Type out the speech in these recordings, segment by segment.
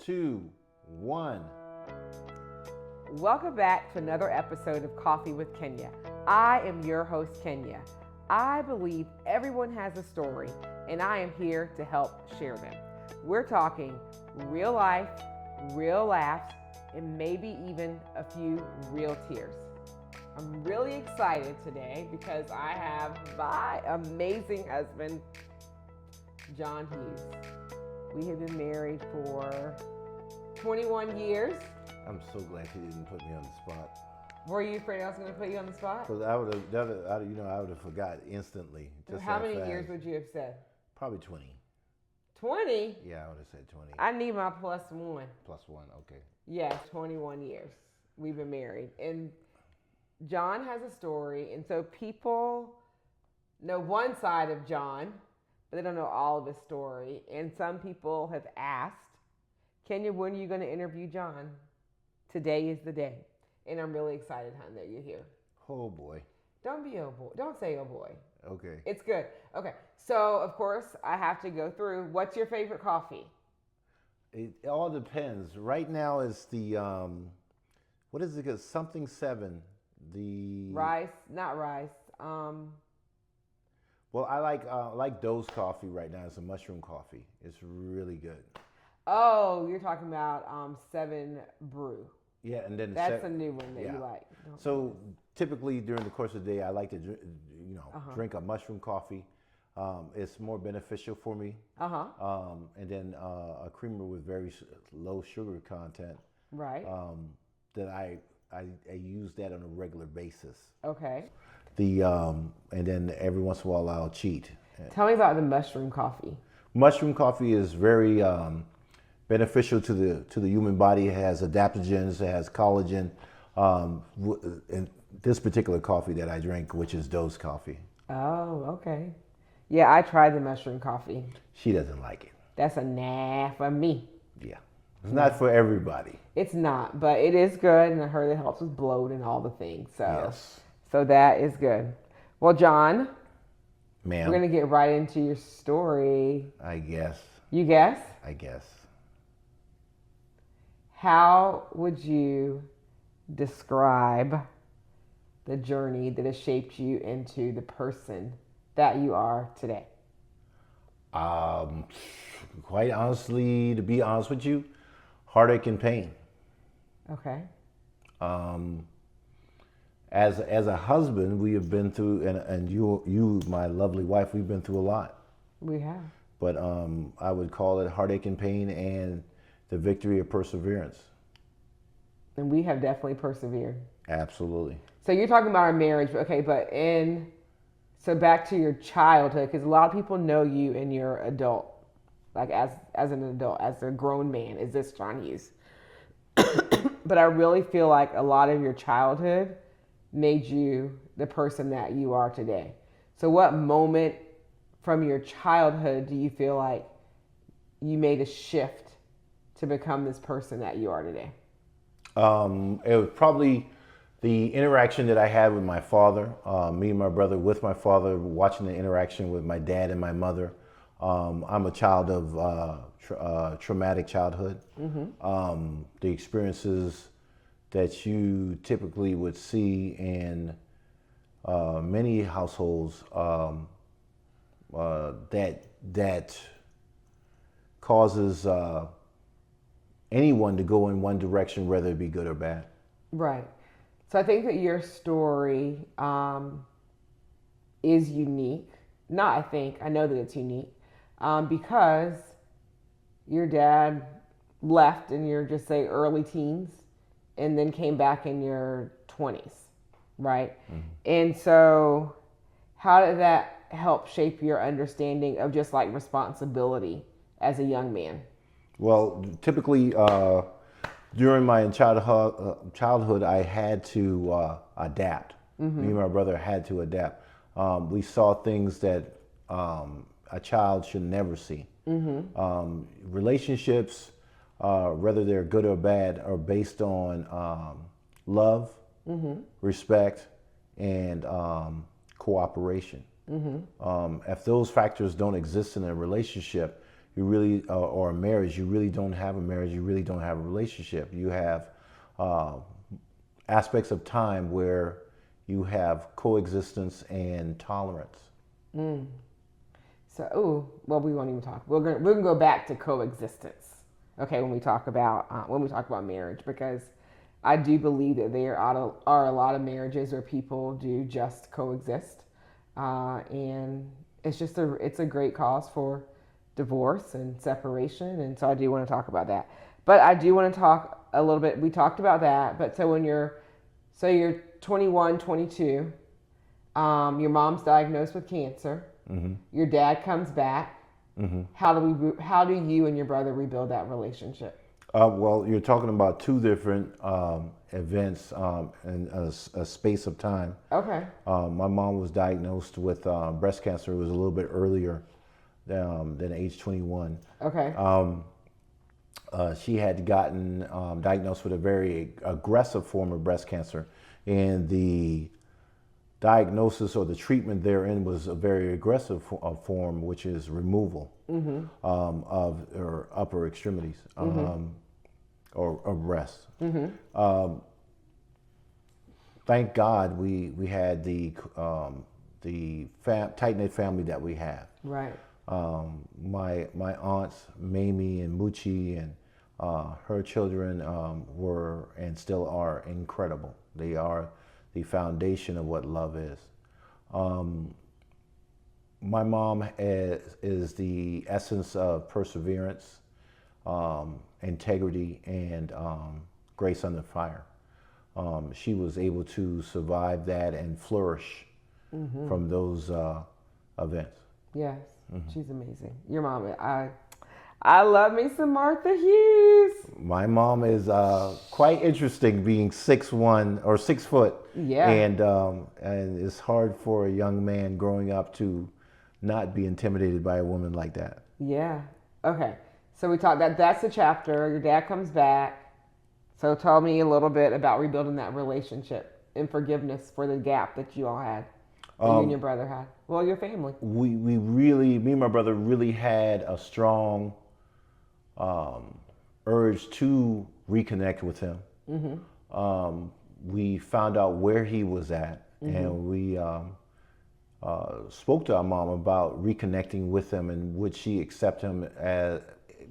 2, 1. Welcome back to another episode of Coffee with Kenya. I am your host, Kenya. I believe everyone has a story, and I am here to help share them. We're talking real life, real laughs, and maybe even a few real tears. I'm really excited today because I have my amazing husband, John Hughes. We have been married for 21 years. I'm so glad you didn't put me on the spot. Were you afraid I was going to put you on the spot? Because I would have forgot instantly. Just How that many fast. years would you have said? Probably 20. 20? Yeah, I would have said 20. I need my plus one. Plus 1, okay. Yes, 21 years we've been married. And John has a story, and so people know one side of John, but they don't know all of his story. And some people have asked, Kenya, when are you going to interview John? Today is the day. And I'm really excited, hon, that you're here. Oh boy. Don't be oh boy. Don't say oh boy. Okay. It's good. Okay. So, of course, I have to go through. What's your favorite coffee? It all depends. Right now is the, what is it? Something 7. The Not rice. Well, I like Doe's coffee right now. It's a mushroom coffee. It's really good. Oh, you're talking about 7 Brew. Yeah, and then That's a new one that you like. So typically during the course of the day, I like to drink a mushroom coffee. It's more beneficial for me. And then a creamer with very low sugar content. Right. That I use that on a regular basis. Okay. And then every once in a while I'll cheat. Tell me about the mushroom coffee. Mushroom coffee is very beneficial to the human body. It has adaptogens, it has collagen. In this particular coffee that I drink, which is Doe's coffee. Oh, okay. Yeah, I tried the mushroom coffee. She doesn't like it. That's a nah for me. Yeah. It's not for everybody. It's not, but it is good, and I heard it helps with bloat and all the things. So, yes. So that is good. Well, John, ma'am, we're going to get right into your story. I guess. You guess? I guess. How would you describe the journey that has shaped you into the person that you are today? Quite honestly, to be honest with you, heartache and pain. Okay. As a husband, we have been through, and you, my lovely wife, we've been through a lot. We have. But I would call it heartache and pain and the victory of perseverance. And we have definitely persevered. Absolutely. So you're talking about our marriage, okay, so back to your childhood, because a lot of people know you in your adult, like as an adult, as a grown man, is this John Hughes? But I really feel like a lot of your childhood made you the person that you are today. So what moment from your childhood do you feel like you made a shift to become this person that you are today? It was probably the interaction that I had with my father, me and my brother with my father, watching the interaction with my dad and my mother. I'm a child of traumatic childhood. Mm-hmm. The experiences that you typically would see in many households that causes anyone to go in one direction, whether it be good or bad. Right. So I think that your story is unique. I know that it's unique because your dad left in your, just say, early teens and then came back in your 20s, right? Mm-hmm. And so how did that help shape your understanding of just like responsibility as a young man? Well, typically during my childhood, I had to adapt. Mm-hmm. Me and my brother had to adapt. We saw things that a child should never see. Mm-hmm. Relationships, whether they're good or bad, are based on love, mm-hmm. respect, and cooperation. Mm-hmm. If those factors don't exist in a relationship, or a marriage, you really don't have a marriage. You really don't have a relationship. You have aspects of time where you have coexistence and tolerance. So, well, we won't even talk. We're gonna go back to coexistence. Okay, when we talk about marriage, because I do believe that there are a lot of marriages where people do just coexist, and it's a great cause for divorce and separation, and so I do want to talk about that. But I do want to talk a little bit. We talked about that, but so you're 21, 22, your mom's diagnosed with cancer. Mm-hmm. Your dad comes back. Mm-hmm. How do you and your brother rebuild that relationship? Well, you're talking about two different events in a space of time. Okay. My mom was diagnosed with breast cancer. It was a little bit earlier than age 21. Okay. She had gotten diagnosed with a very aggressive form of breast cancer, and the diagnosis or the treatment therein was a very aggressive form, which is removal of her upper extremities or breasts. Thank God we had the tight-knit family that we have. Right. My aunts Mamie and Muchi and her children were and still are incredible. They are the foundation of what love is. My mom is the essence of perseverance, integrity, and grace under fire. She was able to survive that and flourish from those events. Yes, she's amazing. Your mom, I love me some Martha Hughes. My mom is quite interesting, being 6'1" or 6 foot. Yeah. And it's hard for a young man growing up to not be intimidated by a woman like that. Yeah. Okay. So we talked that's the chapter. Your dad comes back. So tell me a little bit about rebuilding that relationship and forgiveness for the gap that you all had, that you and your brother had. Well, your family. We really, me and my brother really had a strong urge to reconnect with him. We found out where he was at, and we spoke to our mom about reconnecting with him and would she accept him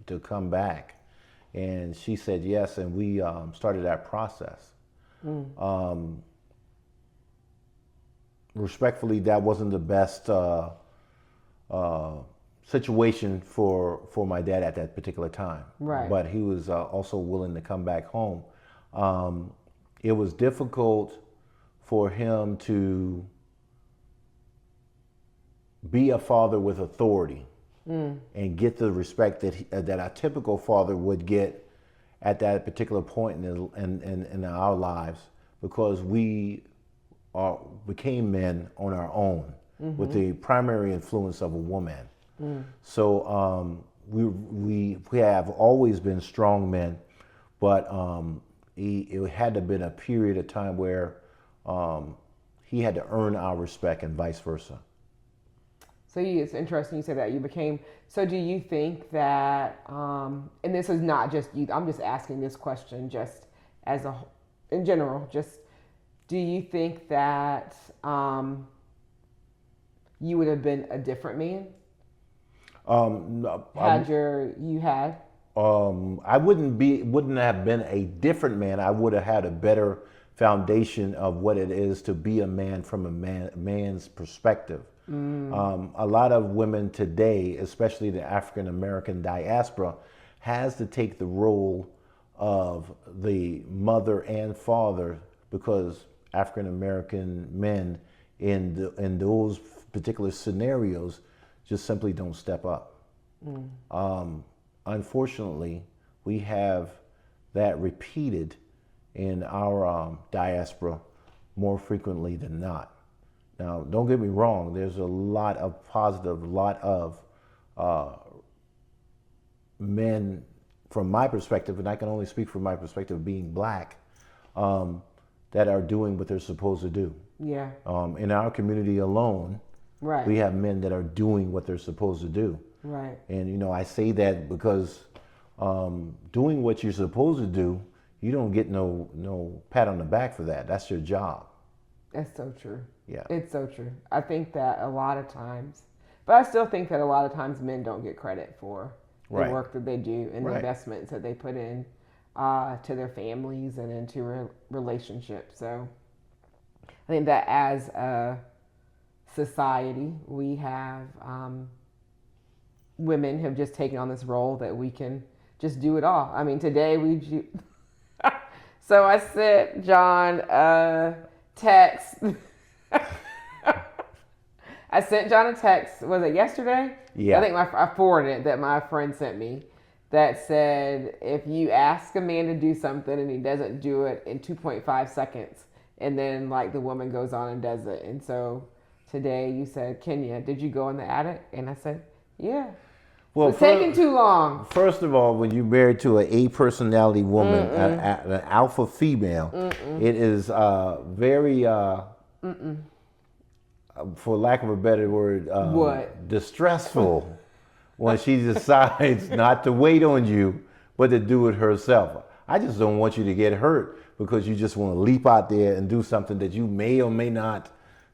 to come back. And she said yes, and we started that process. Respectfully, that wasn't the best situation for my dad at that particular time. Right. But he was also willing to come back home. It was difficult for him to be a father with authority and get the respect that a typical father would get at that particular point in our lives, because we became men on our own with the primary influence of a woman. So we have always been strong men, but it had to have been a period of time where he had to earn our respect and vice versa. So it's interesting you said that you became. So do you think that, and this is not just you, I'm just asking this question just as in general, just do you think that you would have been a different man? I wouldn't have been a different man. I would have had a better foundation of what it is to be a man from a man's perspective. A lot of women today, especially the African American diaspora, has to take the role of the mother and father, because African American men in those particular scenarios just simply don't step up. Unfortunately, we have that repeated in our diaspora more frequently than not. Now, don't get me wrong, there's a lot of positive, men, from my perspective, and I can only speak from my perspective being black, that are doing what they're supposed to do. Yeah. In our community alone, right, we have men that are doing what they're supposed to do. Right. And I say that because doing what you're supposed to do, you don't get no pat on the back for that. That's your job. That's so true. Yeah. It's so true. I think that a lot of times, but I still think that a lot of times men don't get credit for the work that they do and the investments that they put in to their families and into relationships. So I think that as a society, we have women have just taken on this role that we can just do it all. I mean, today so I sent John a text. I sent John a text. Was it yesterday? Yeah. I think I forwarded it that my friend sent me that said, if you ask a man to do something and he doesn't do it in 2.5 seconds, and then like the woman goes on and does it. And so today you said, Kenya, did you go in the attic? And I said, yeah. Well, it's taking too long. First of all, when you're married to an A personality woman, an alpha female, it is very, for lack of a better word, distressful when she decides not to wait on you, but to do it herself. I just don't want you to get hurt because you just want to leap out there and do something that you may or may not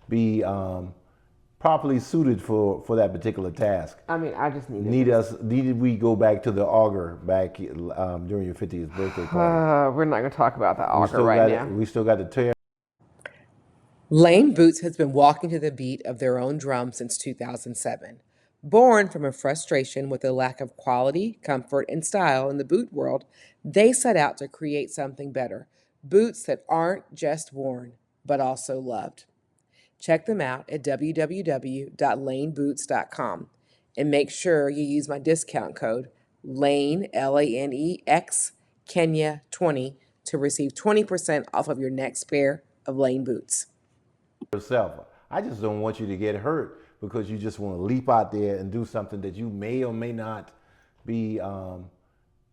be properly suited for that particular task. I mean, I just needed we go back to the auger back during your 50th birthday party. We're not going to talk about the auger right now. We still got the tear. Lane Boots has been walking to the beat of their own drum since 2007. Born from a frustration with the lack of quality, comfort, and style in the boot world, they set out to create something better. Boots that aren't just worn, but also loved. Check them out at www.laneboots.com and make sure you use my discount code LANE, LANEX, Kenya 20 to receive 20% off of your next pair of Lane boots. Yourself. I just don't want you to get hurt because you just want to leap out there and do something that you may or may not be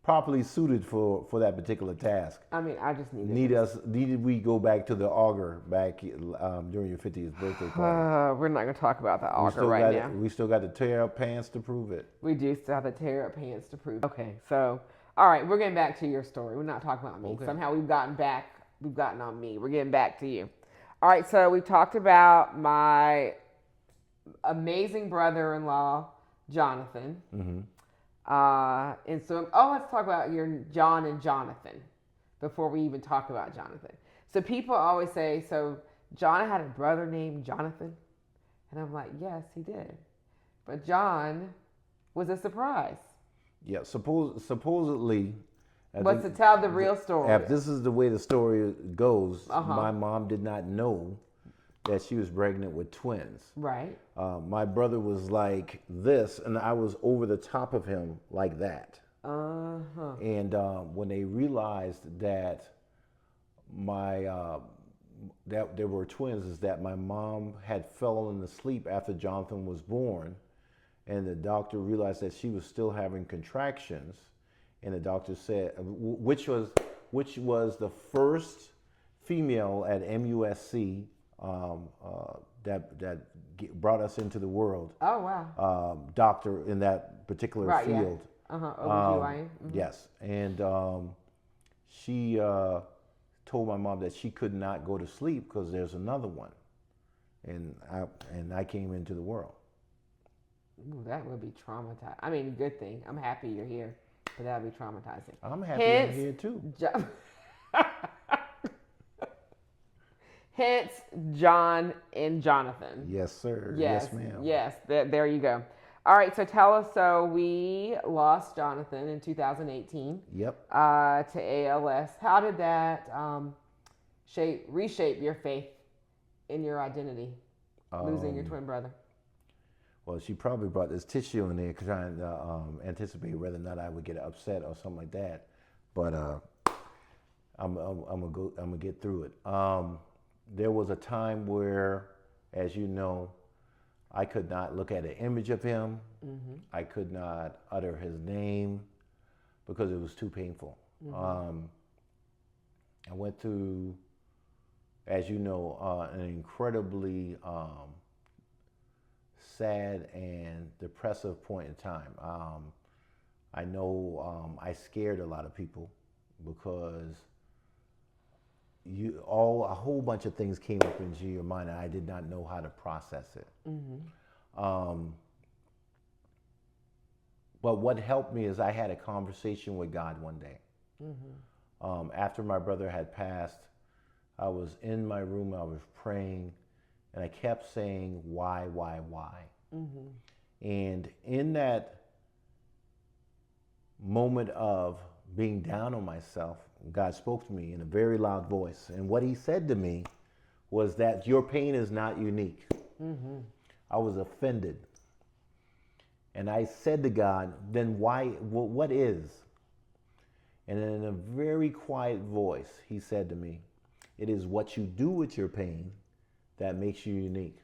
properly suited for that particular task. I mean, I just needed we go back to the auger back during your 50th birthday party. We're not going to talk about the auger right now. We still got the tear up pants to prove it. We do still have the tear up pants to prove it. Okay, so all right, we're getting back to your story. We're not talking about me. Okay. Somehow we've gotten on me. We're getting back to you. All right, so we talked about my amazing brother-in-law, Jonathan. Mm-hmm. And so, let's talk about your John and Jonathan before we even talk about Jonathan. So people always say, so John had a brother named Jonathan? And I'm like, yes, he did. But John was a surprise. Yeah, supposedly. But to tell the real story. If this is the way the story goes, my mom did not know that she was pregnant with twins. Right. My brother was like this, and I was over the top of him like that. And when they realized that that there were twins, is that my mom had fallen asleep after Jonathan was born, and the doctor realized that she was still having contractions, and the doctor said, which was the first female at MUSC. That brought us into the world. Oh, wow. Doctor in that particular field. Yeah. OBGYN. Yes. And she told my mom that she could not go to sleep because there's another one. And I came into the world. Ooh, that would be traumatizing. I mean, good thing. I'm happy you're here, but that would be traumatizing. I'm happy I'm here too. Hence, John and Jonathan. Yes, sir. Yes, ma'am. Yes, there you go. All right, so tell us, so we lost Jonathan in 2018. Yep. To ALS. How did that reshape your faith in your identity, losing your twin brother? Well, she probably brought this tissue in there trying to anticipate whether or not I would get upset or something like that. But I'm gonna get through it. There was a time where, as you know, I could not look at an image of him. Mm-hmm. I could not utter his name because it was too painful. Mm-hmm. I went through, as you know, an incredibly sad and depressive point in time. I know I scared a lot of people because a whole bunch of things came up into your mind, and I did not know how to process it. But what helped me is I had a conversation with God one day. After my brother had passed, I was in my room, I was praying, and I kept saying, why? And in that moment of being down on myself, God spoke to me in a very loud voice. And what he said to me was that your pain is not unique. I was offended. And I said to God, then why, what is? And in a very quiet voice, he said to me, it is what you do with your pain that makes you unique.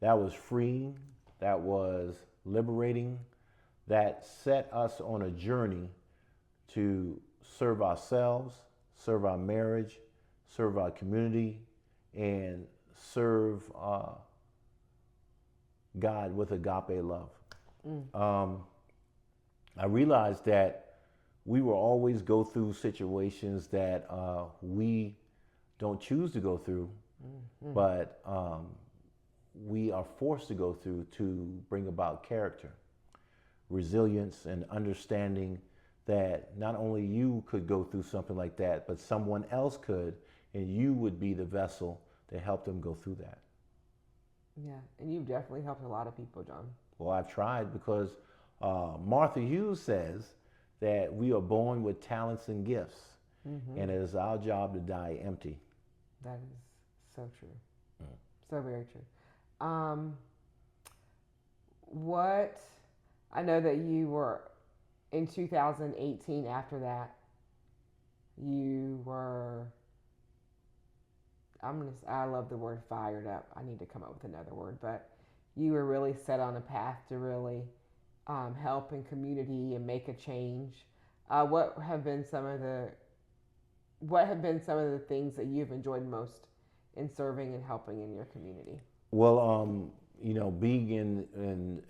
That was freeing. That was liberating. That set us on a journey to serve ourselves, serve our marriage, serve our community, and serve God with agape love. I realized that we will always go through situations that we don't choose to go through, but we are forced to go through to bring about character, resilience, and understanding that not only you could go through something like that, but someone else could, and you would be the vessel to help them go through that. Yeah, and you've definitely helped a lot of people, John. Well, I've tried because Martha Hughes says that we are born with talents and gifts, and it is our job to die empty. That is so true. So very true. What, I know that you were, in 2018, after that, you were, I love the word fired up. I need to come up with another word, but you were really set on a path to really help in community and make a change. What have been some of the things that you've enjoyed most in serving and helping in your community? Well, being in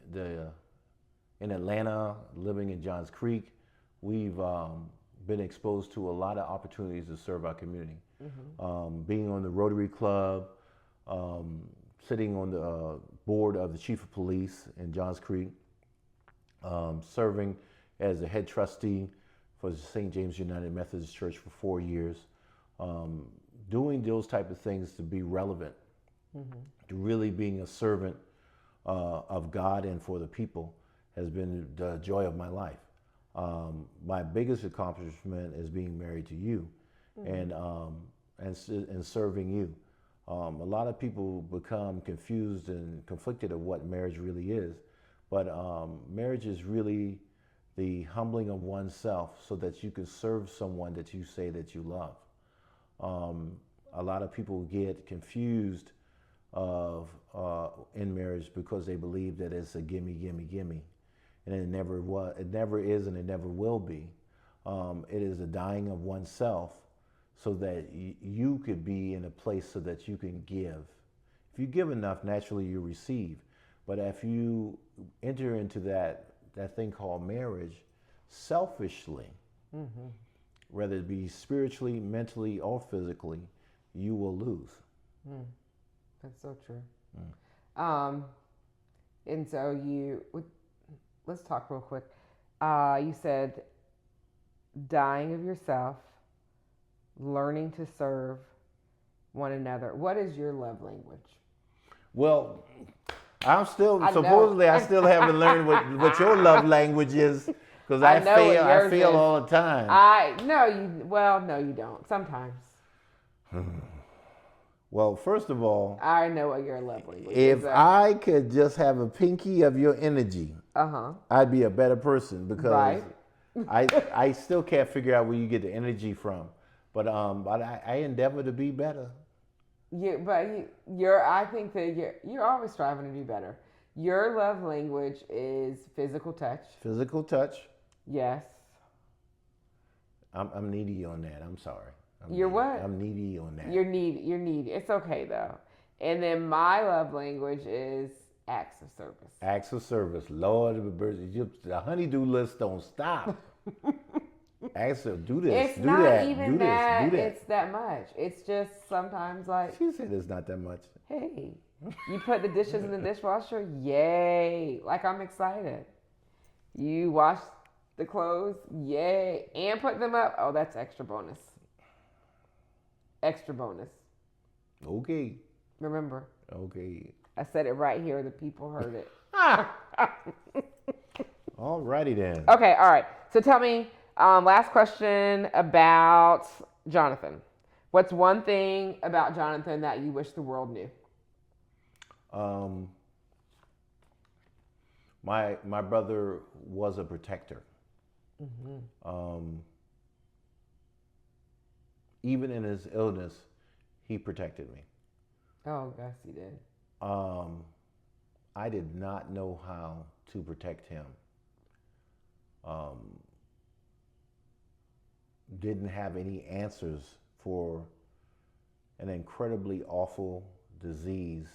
Atlanta, living in Johns Creek, we've been exposed to a lot of opportunities to serve our community. Being on the Rotary Club, sitting on the board of the Chief of Police in Johns Creek, serving as the head trustee for the St. James United Methodist Church for 4 years, doing those type of things to be relevant, to really being a servant of God and for the people has been the joy of my life. My biggest accomplishment is being married to you, and serving you. A lot of people become confused and conflicted of what marriage really is, but marriage is really the humbling of oneself so that you can serve someone that you say that you love. A lot of people get confused in marriage because they believe that it's a gimme, gimme, gimme, and it never was. It never is, and it never will be. It is a dying of oneself so that you could be in a place so that you can give. If you give enough, naturally you receive. But if you enter into that thing called marriage selfishly, whether it be spiritually, mentally, or physically, you will lose. That's so true. And so let's talk real quick. You said dying of yourself, learning to serve one another. What is your love language? Well, I still haven't learned what your love language is, because I fail all the time. No, you don't. Sometimes. Well, first of all, I know what your love language is. If I could just have a pinky of your energy, I'd be a better person, because I still can't figure out where you get the energy from. But I endeavor to be better. I think that you're always striving to be better. Your love language is physical touch. Physical touch. Yes. I'm needy on that. I'm sorry. You're what? I'm needy on that. You're needy. It's okay though. And then my love language is Acts of service. Acts of service. Lord, the honeydew list don't stop. Acts of do this, it's do not that, even do that this, do that. it's that much. It's just sometimes like, She said it's not that much. hey, you put the dishes in the dishwasher? Yay. Like, I'm excited. You wash the clothes? Yay. And put them up? Oh, that's extra bonus. Extra bonus. Okay. Remember. Okay. I said it right here. The people heard it. Alrighty then. Okay, all right. So tell me, last question about Jonathan. What's one thing about Jonathan that you wish the world knew? My brother was a protector. Mm-hmm. Even in his illness, he protected me. Oh, yes, he did. I did not know how to protect him. Didn't have any answers for an incredibly awful disease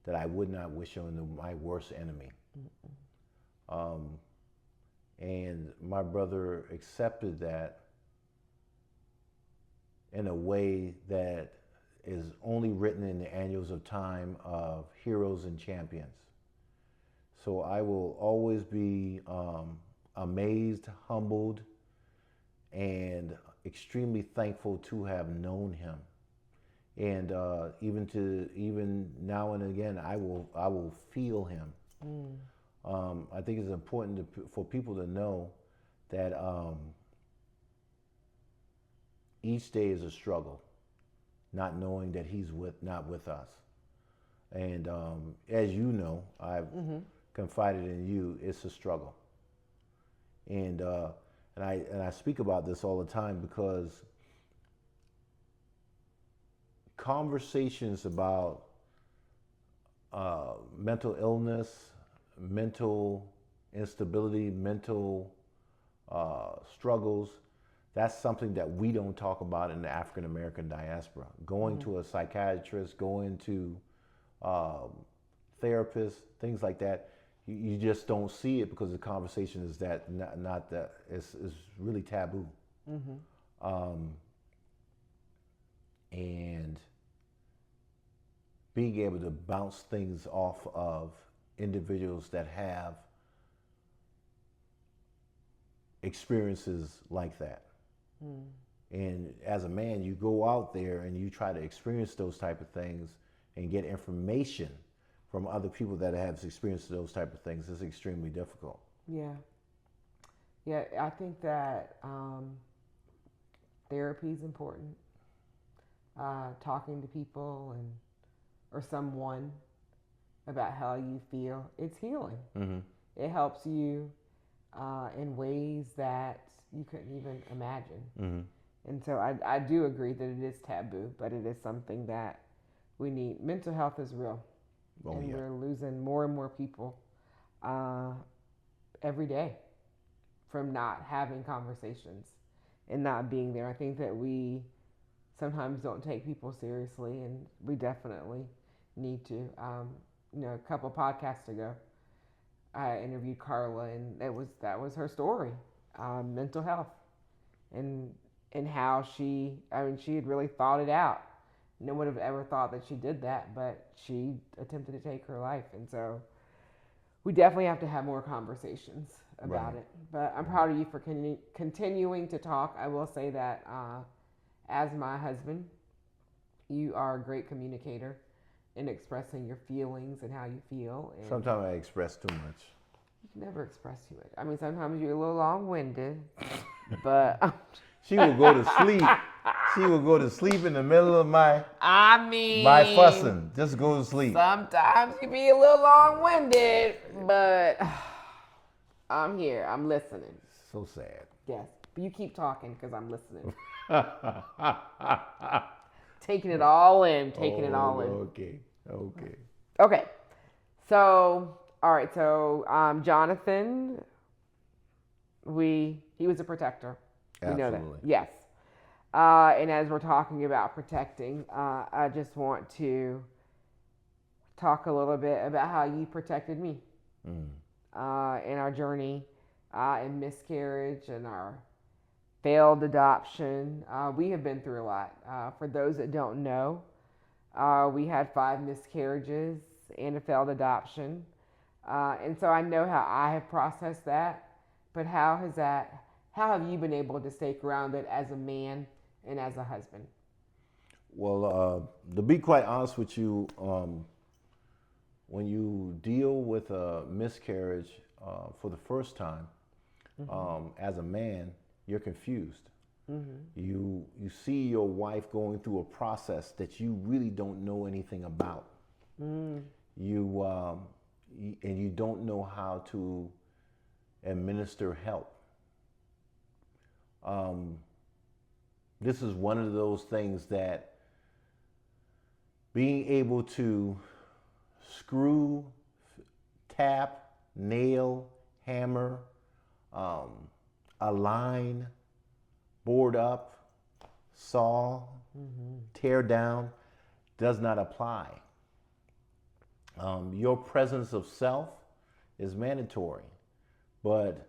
that I would not wish on my worst enemy. And my brother accepted that in a way that is only written in the annals of time of heroes and champions. So I will always be amazed, humbled, and extremely thankful to have known him. And even now and again, I will feel him. I think it's important for people to know that each day is a struggle, not knowing that he's not with us. And as you know, I've confided in you. It's a struggle, and I speak about this all the time because conversations about mental illness, mental instability, mental struggles, that's something that we don't talk about in the African American diaspora. Going to a psychiatrist, going to therapists, things like that, you just don't see it because the conversation is that not that it's really taboo. And being able to bounce things off of individuals that have experiences like that. And as a man, you go out there and you try to experience those type of things and get information from other people that have experienced those type of things. It's extremely difficult. Yeah. Yeah, I think that therapy is important. Talking to people or someone about how you feel, it's healing. It helps you in ways that you couldn't even imagine. And so I do agree that it is taboo, but it is something that we need. Mental health is real. We're losing more and more people every day from not having conversations and not being there. I think that we sometimes don't take people seriously, and we definitely need to. A couple podcasts ago, I interviewed Carla, and that was her story, mental health, and how she had really thought it out. No one would have ever thought that she did that, but she attempted to take her life, and so we definitely have to have more conversations about it. But I'm proud of you for continuing to talk. I will say that as my husband, you are a great communicator in expressing your feelings and how you feel. And sometimes I express too much. You can never express you. I mean, sometimes you're a little long-winded, but she will go to sleep. She will go to sleep in the middle of my fussing. Just go to sleep. Sometimes you be a little long-winded, but I'm here. I'm listening. So sad. Yes, but you keep talking because I'm listening. Taking it all in. It all in. Okay. So, all right. So, Jonathan, he was a protector. Absolutely. We know that. Yes. And as we're talking about protecting, I just want to talk a little bit about how you protected me in our journey in miscarriage and our failed adoption. We have been through a lot. For those that don't know, we had 5 miscarriages and a failed adoption. And so I know how I have processed that, but how have you been able to stay grounded as a man and as a husband? Well, to be quite honest with you, when you deal with a miscarriage for the first time, as a man, you're confused. You see your wife going through a process that you really don't know anything about. And you don't know how to administer help. This is one of those things that being able to screw, tap, nail, hammer, align, board up, saw, tear down does not apply. Your presence of self is mandatory, but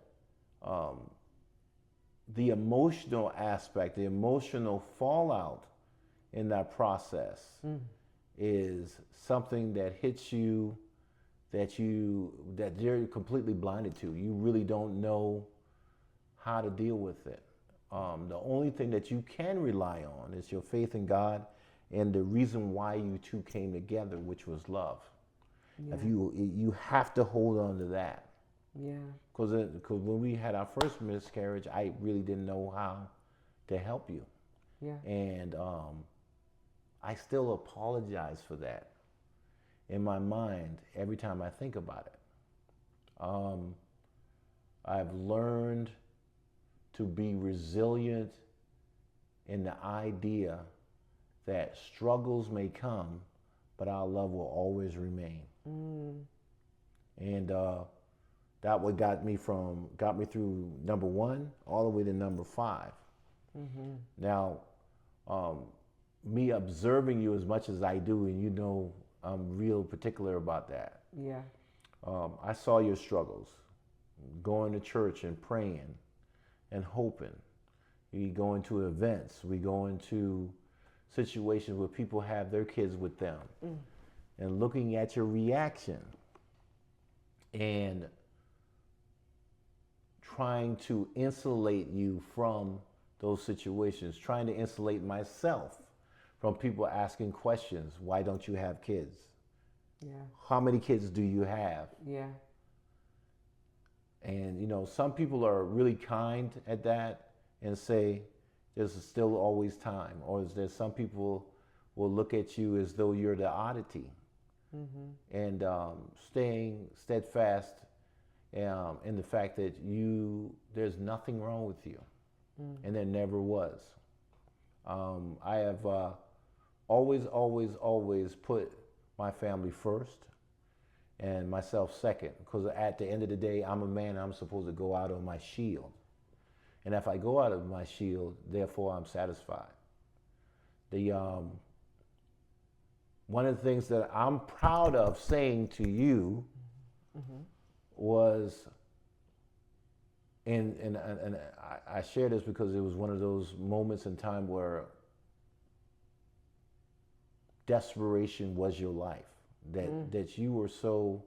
the emotional aspect, the emotional fallout in that process is something that hits you that you're completely blinded to. You really don't know how to deal with it. The only thing that you can rely on is your faith in God and the reason why you two came together, which was love. Yeah. If you have to hold on to that. Yeah. Because when we had our first miscarriage, I really didn't know how to help you. Yeah. And I still apologize for that in my mind every time I think about it. I've learned to be resilient in the idea that struggles may come, but our love will always remain. And that what got me through number 1 all the way to number 5. Now, me observing you as much as I do, and you know I'm real particular about that. Yeah. I saw your struggles, going to church and praying and hoping. We go into events, we go into situations where people have their kids with them, and looking at your reaction and trying to insulate you from those situations, trying to insulate myself from people asking questions. Why don't you have kids? Yeah. How many kids do you have? Yeah. And, you know, some people are really kind at that and say, there's still always time. Or there's some people will look at you as though you're the oddity. And staying steadfast in the fact that there's nothing wrong with you. And there never was. I have always put my family first and myself second, because at the end of the day, I'm a man, I'm supposed to go out on my shield. And if I go out of my shield, therefore I'm satisfied. One of the things that I'm proud of saying to you was, and I share this because it was one of those moments in time where desperation was your life, that you were so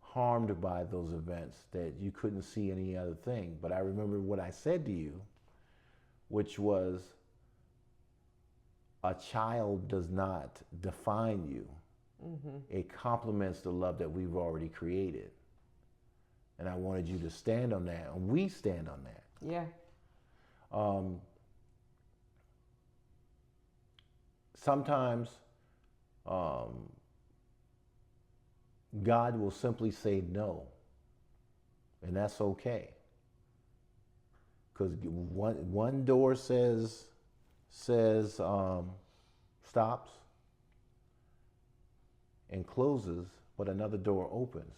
harmed by those events that you couldn't see any other thing. But I remember what I said to you, which was, a child does not define you. It complements the love that we've already created. And I wanted you to stand on that, and we stand on that. Yeah. Sometimes God will simply say no, and that's okay. Because one door says stops and closes, but another door opens.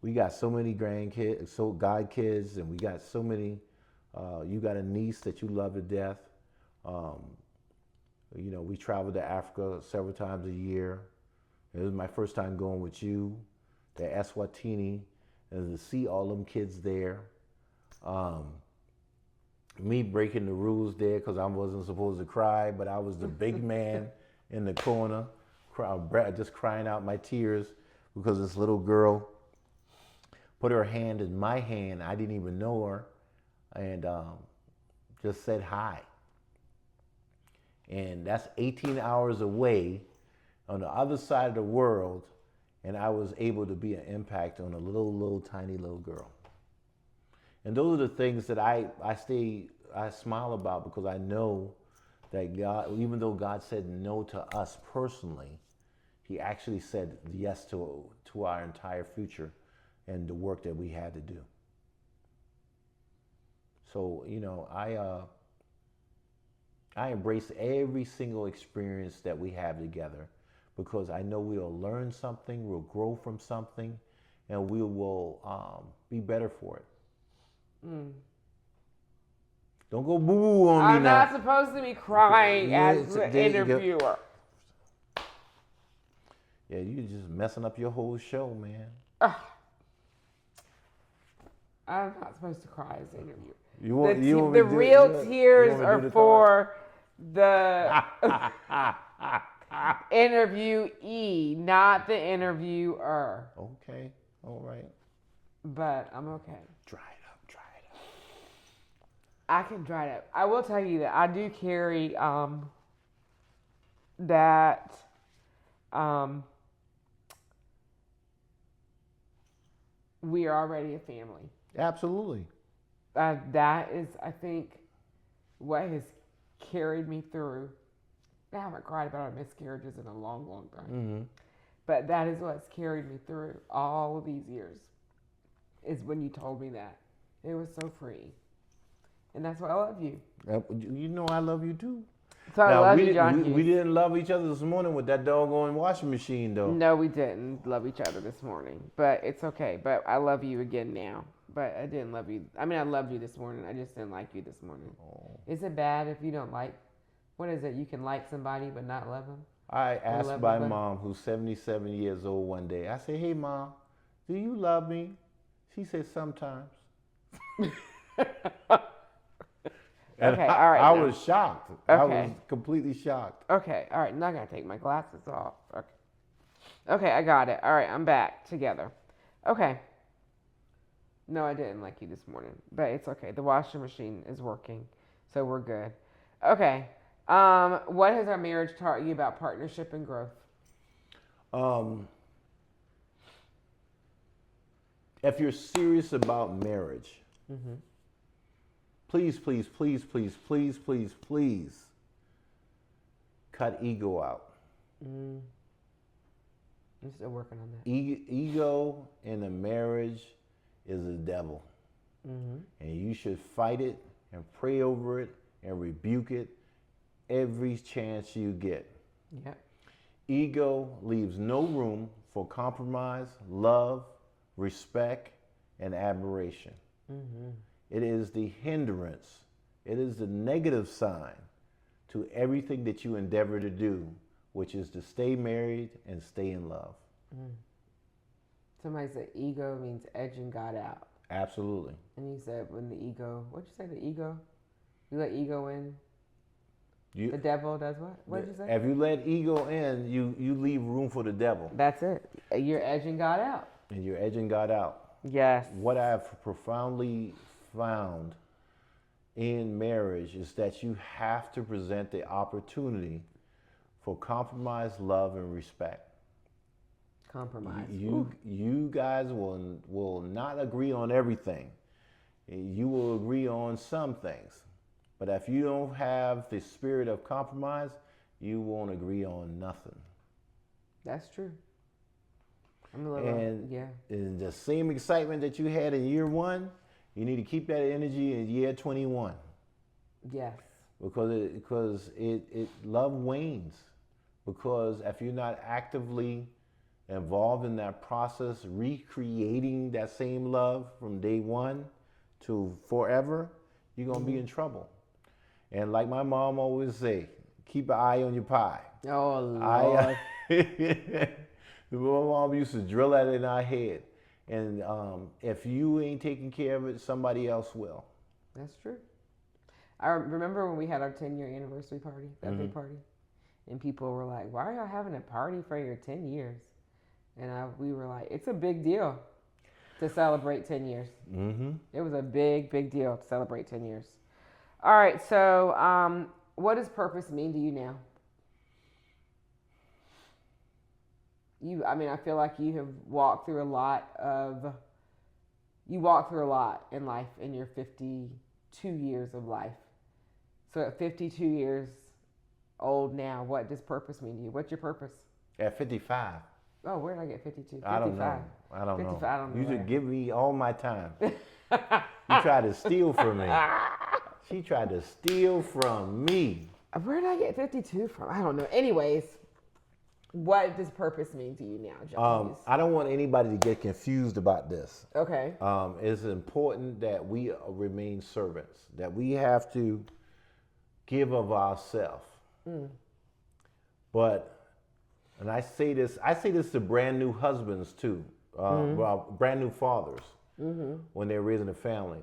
We got so many grandkids, so God kids, and we got so many. You got a niece that you love to death. You know, we traveled to Africa several times a year. It was my first time going with you to Eswatini and to see all them kids there. Me breaking the rules there because I wasn't supposed to cry, but I was the big man in the corner, just crying out my tears because this little girl put her hand in my hand. I didn't even know her, and just said hi. And that's 18 hours away on the other side of the world, and I was able to be an impact on a little tiny little girl. And those are the things that I smile about, because I know that God, even though God said no to us personally, He actually said yes to our entire future and the work that we had to do. So, you know, I embrace every single experience that we have together, because I know we'll learn something, we'll grow from something, and we will be better for it. Don't go boo-boo on me now. I'm not supposed to be crying as the interviewer. Yeah, you're just messing up your whole show, man. I'm not supposed to cry as the interviewer. The real tears are for the interviewee, not the interviewer. Okay, all right. But I'm okay. Dry it up. I can dry it up. I will tell you that I do carry that we are already a family. Absolutely. That is, I think, what has carried me through. I haven't cried about our miscarriages in a long time. Mm-hmm. But that is what's carried me through all of these years, is when you told me that. It was so freeing. And that's why I love you. You know I love you too. So I love you, John Hughes. We didn't love each other this morning with that doggone washing machine, though. No, we didn't love each other this morning. But it's okay. But I love you again now. But I didn't love you. I mean, I loved you this morning. I just didn't like you this morning. Oh. Is it bad if you don't like, what is it? You can like somebody but not love them? I asked my mom, who's 77 years old, one day. I said, "Hey, Mom, do you love me?" She said, "Sometimes." And okay, all right. I was shocked. Okay. I was completely shocked. Okay, all right. Now I gotta take my glasses off. Okay, I got it. All right, I'm back together. Okay. No, I didn't like you this morning, but it's okay. The washing machine is working, so we're good. Okay. What has our marriage taught you about partnership and growth? If you're serious about marriage, mm-hmm. Please cut ego out. I'm still working on that. Ego in a marriage is the devil. Mm-hmm. And you should fight it and pray over it and rebuke it every chance you get. Yep. Ego leaves no room for compromise, love, respect, and admiration. Mm-hmm. It is the hindrance. It is the negative sign to everything that you endeavor to do, which is to stay married and stay in love. Mm. Somebody said ego means edging God out. Absolutely. And you said when the ego, what'd you say, the ego? You let ego in? The devil does what? What did you say? If you let ego in, you leave room for the devil. That's it. You're edging God out. And you're edging God out. Yes. What I've profoundly found in marriage is that you have to present the opportunity for compromise, love, and respect. Compromise. You guys will not agree on everything. You will agree on some things. But if you don't have the spirit of compromise, you won't agree on nothing. That's true. And the same excitement that you had in year one, you need to keep that energy in year 21. Yes. Because love wanes. Because if you're not actively involved in that process, recreating that same love from day one to forever, you're going to be in trouble. And like my mom always say, keep an eye on your pie. Oh, Lord. My mom used to drill that in our head. And if you ain't taking care of it, somebody else will. That's true. I remember when we had our 10-year anniversary party, birthday party, and people were like, "Why are y'all having a party for your 10 years?" And we were like, "It's a big deal to celebrate 10 years." It was a big, big deal to celebrate 10 years. All right, so what does purpose mean to you now? I feel like you have walked through a lot in life in your 52 years of life. So at 52 years old now, what does purpose mean to you? What's your purpose? At 55. Oh, where did I get 52? 55. I don't know. 55, I don't know. You should give me all my time. You tried to steal from me. She tried to steal from me. Where did I get 52 from? I don't know. Anyways, what does purpose mean to you now, John? I don't want anybody to get confused about this. Okay. It's important that we remain servants, that we have to give of ourselves. But, and I say this to brand new husbands too, brand new fathers when they're raising a family.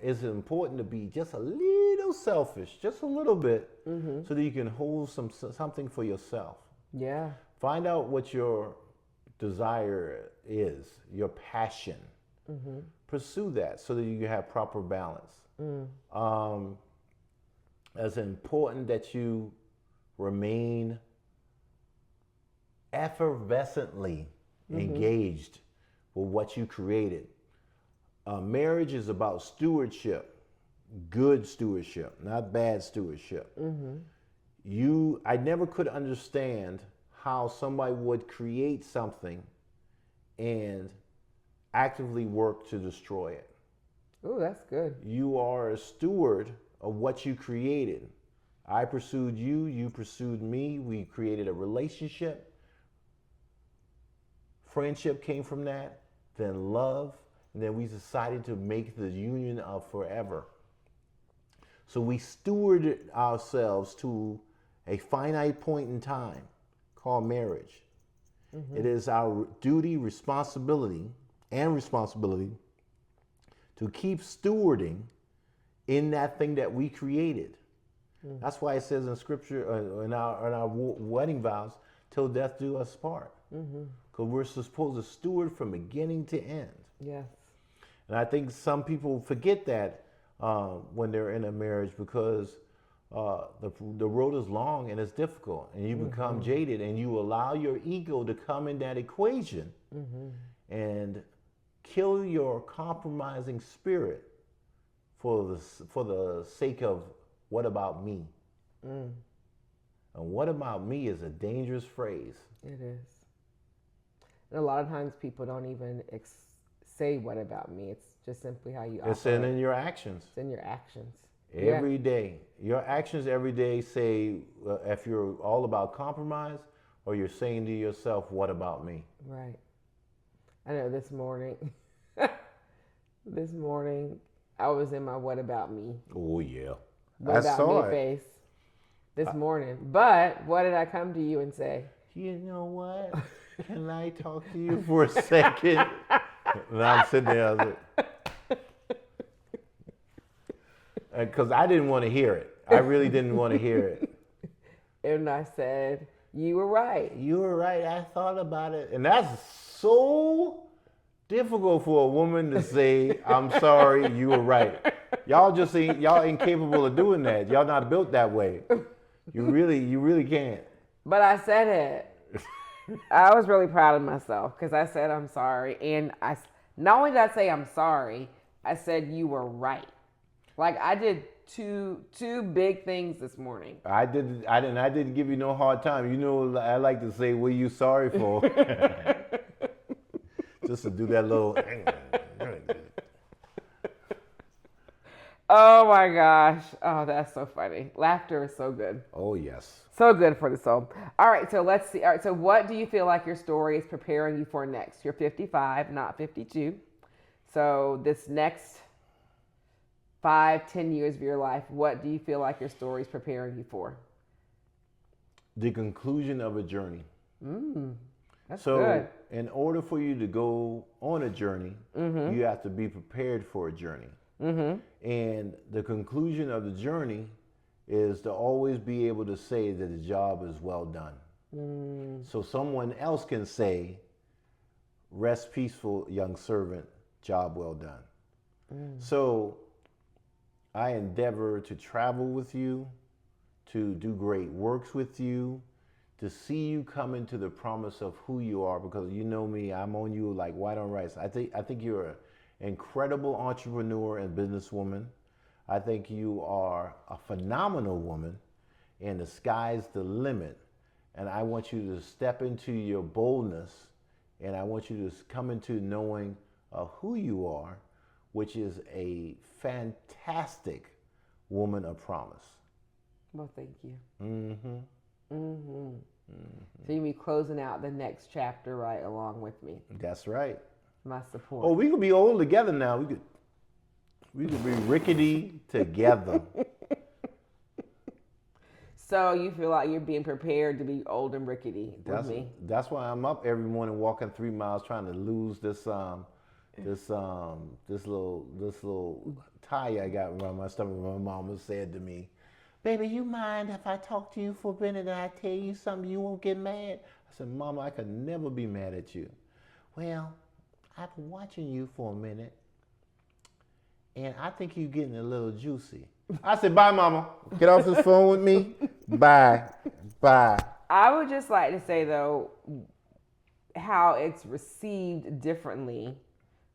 It's important to be just a little selfish, just a little bit, so that you can hold something for yourself. Yeah. Find out what your desire is, your passion. Pursue that so that you have proper balance. It's important that you remain effervescently engaged with what you created. Marriage is about stewardship, good stewardship, not bad stewardship. I never could understand how somebody would create something and actively work to destroy it. Oh, that's good. You are a steward of what you created. I pursued you, you pursued me, we created a relationship. Friendship came from that, then love, and then we decided to make the union of forever. So we stewarded ourselves to a finite point in time called marriage. It is our duty, responsibility to keep stewarding in that thing that we created. That's why it says in scripture, in our wedding vows, till death do us part. Because we're supposed to steward from beginning to end. Yes. And I think some people forget that when they're in a marriage, because the road is long and it's difficult, and you become jaded, and you allow your ego to come in that equation and kill your compromising spirit for the sake of what about me? And what about me is a dangerous phrase. It is. And a lot of times people don't even say what about me. It's just simply how you operate. It's in your actions. It's in your actions. Every day. Your actions every day say if you're all about compromise, or you're saying to yourself, what about me? Right. I know this morning I was in my what about me. Oh, yeah. What about me face this morning. But what did I come to you and say? You know what? Can I talk to you for a second? And I'm sitting there, I was like, because I didn't want to hear it. I really didn't want to hear it. And I said, you were right. You were right. I thought about it. And that's so difficult for a woman to say, I'm sorry, you were right. Y'all incapable of doing that. Y'all not built that way. You really can't. But I said it. I was really proud of myself because I said I'm sorry. And not only did I say I'm sorry, I said you were right. Like I did two big things this morning. I didn't give you no hard time. You know, I like to say, what are you sorry for? Just to do that little. Oh my gosh. Oh, that's so funny. Laughter is so good. Oh, yes. So good for the soul. All right, so let's see. All right, so what do you feel like your story is preparing you for next? You're 55, not 52. So this next 5-10 years of your life, what do you feel like your story is preparing you for? The conclusion of a journey. That's So, good. in order for you to go on a journey, you have to be prepared for a journey. And the conclusion of the journey is to always be able to say that the job is well done. So someone else can say, rest peaceful, young servant, job well done. So I endeavor to travel with you, to do great works with you, to see you come into the promise of who you are, because you know me, I'm on you like white on rice. I think you're an incredible entrepreneur and businesswoman. I think you are a phenomenal woman, and the sky's the limit. And I want you to step into your boldness, and I want you to come into knowing who you are, which is a fantastic woman of promise. Well, thank you. So you'll be closing out the next chapter right along with me. That's right. My support. Oh, we could be old together now. We could be rickety together. So you feel like you're being prepared to be old and rickety with me. That's why I'm up every morning walking 3 miles trying to lose this little tie I got around my stomach. My mama said to me, "Baby, you mind if I talk to you for a minute and I tell you something, you won't get mad?" I said, "Mama, I could never be mad at you." "Well, I've been watching you for a minute and I think you're getting a little juicy." I said, "Bye, Mama. Get off this phone with me. Bye. Bye." I would just like to say, though, how it's received differently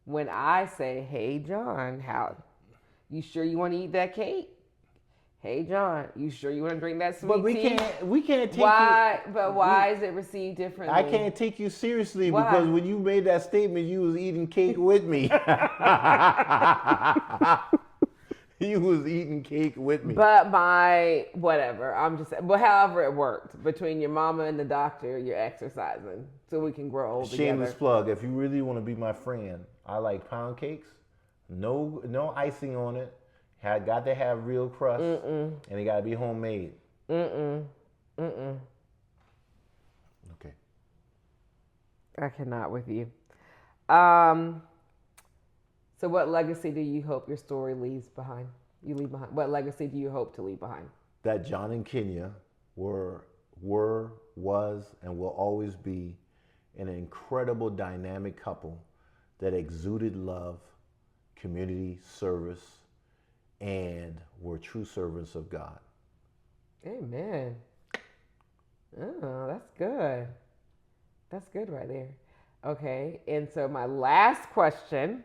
when I say, "Hey, John, how you sure you want to eat that cake? Hey, John, you sure you want to drink that sweet But tea?" we can't take why? But why is it received differently? I can't take you seriously Why? because when you made that statement, you was eating cake with me. You was eating cake with me. But whatever, but however it worked between your mama and the doctor, you're exercising so we can grow old Shameless together. plug. If you really want to be my friend, I like pound cakes. No icing on it. Got to have real crust, and it got to be homemade. Okay. I cannot with you. So what legacy do you hope your story leaves behind? What legacy do you hope to leave behind? That John and Kenya was, and will always be an incredible dynamic couple that exuded love, community service, and were true servants of God. Amen. Oh, that's good. That's good right there. Okay, and so my last question,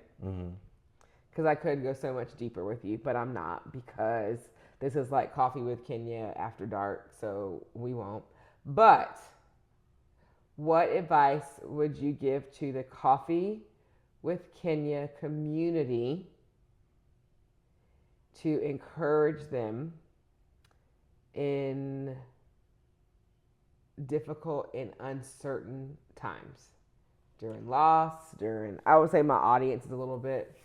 because I could go so much deeper with you, but I'm not, because this is like Coffee with Kenya after dark, so we won't. But what advice would you give to the Coffee with Kenya community to encourage them in difficult and uncertain times? During loss, I would say my audience is a little bit,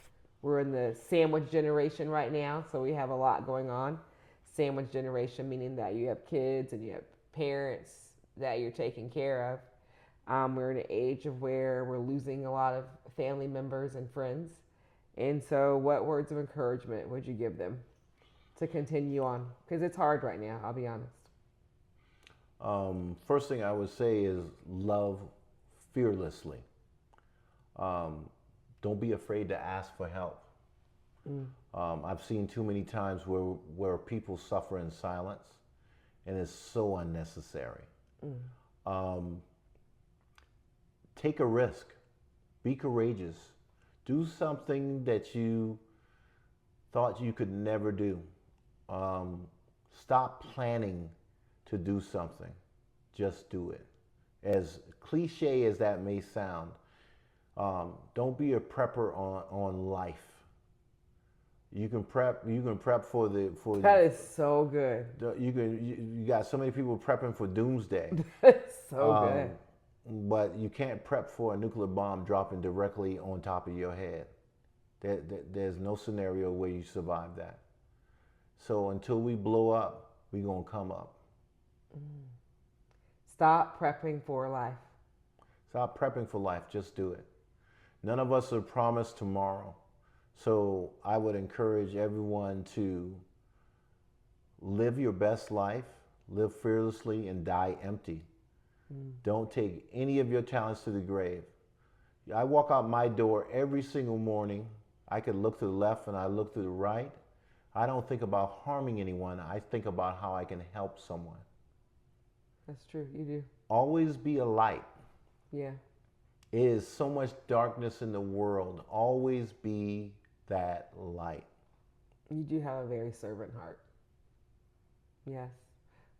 we're in the sandwich generation right now, so we have a lot going on. Sandwich generation, meaning that you have kids and you have parents that you're taking care of. We're in an age of where we're losing a lot of family members and friends. And so what words of encouragement would you give them to continue on? Because it's hard right now, I'll be honest. First thing I would say is love fearlessly. Don't be afraid to ask for help. I've seen too many times where people suffer in silence, and it's so unnecessary. Take a risk. Be courageous. Do something that you thought you could never do. Stop planning to do something. Just do it. As cliche as that may sound, don't be a prepper on life. You can prep for that is so good. You got so many people prepping for doomsday. So good. But you can't prep for a nuclear bomb dropping directly on top of your head. There's no scenario where you survive that. So until we blow up, we're gonna come up. Stop prepping for life. Stop prepping for life. Just do it. None of us are promised tomorrow. So I would encourage everyone to live your best life, live fearlessly, and die empty. Don't take any of your talents to the grave. I walk out my door every single morning. I could look to the left and I look to the right. I don't think about harming anyone. I think about how I can help someone. That's true. You do. Always be a light. Yeah. It is so much darkness in the world. Always be that light. You do have a very servant heart. Yes.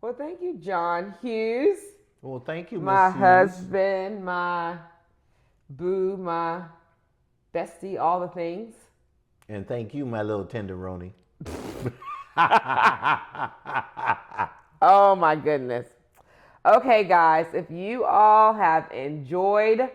Well, thank you, John Hughes. Well, thank you, my Miss husband, my boo, my bestie, all the things. And thank you, my little tenderoni. Oh, my goodness. Okay, guys, if you all have enjoyed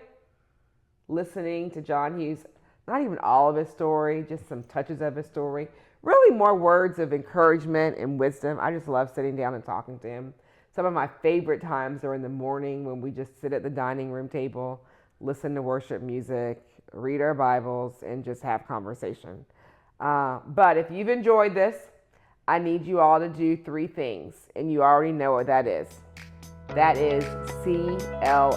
listening to John Hughes, not even all of his story, just some touches of his story, really more words of encouragement and wisdom. I just love sitting down and talking to him. Some of my favorite times are in the morning when we just sit at the dining room table, listen to worship music, read our Bibles, and just have conversation. But if you've enjoyed this, I need you all to do 3 things, and you already know what that is. That is CLS.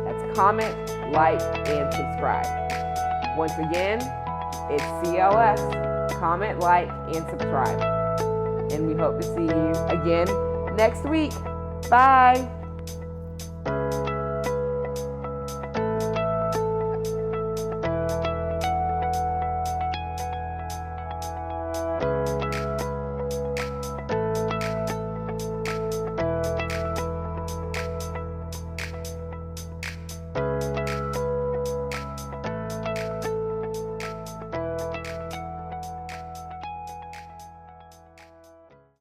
That's comment, like, and subscribe. Once again, it's CLS. Comment, like, and subscribe. And we hope to see you again next week. Bye.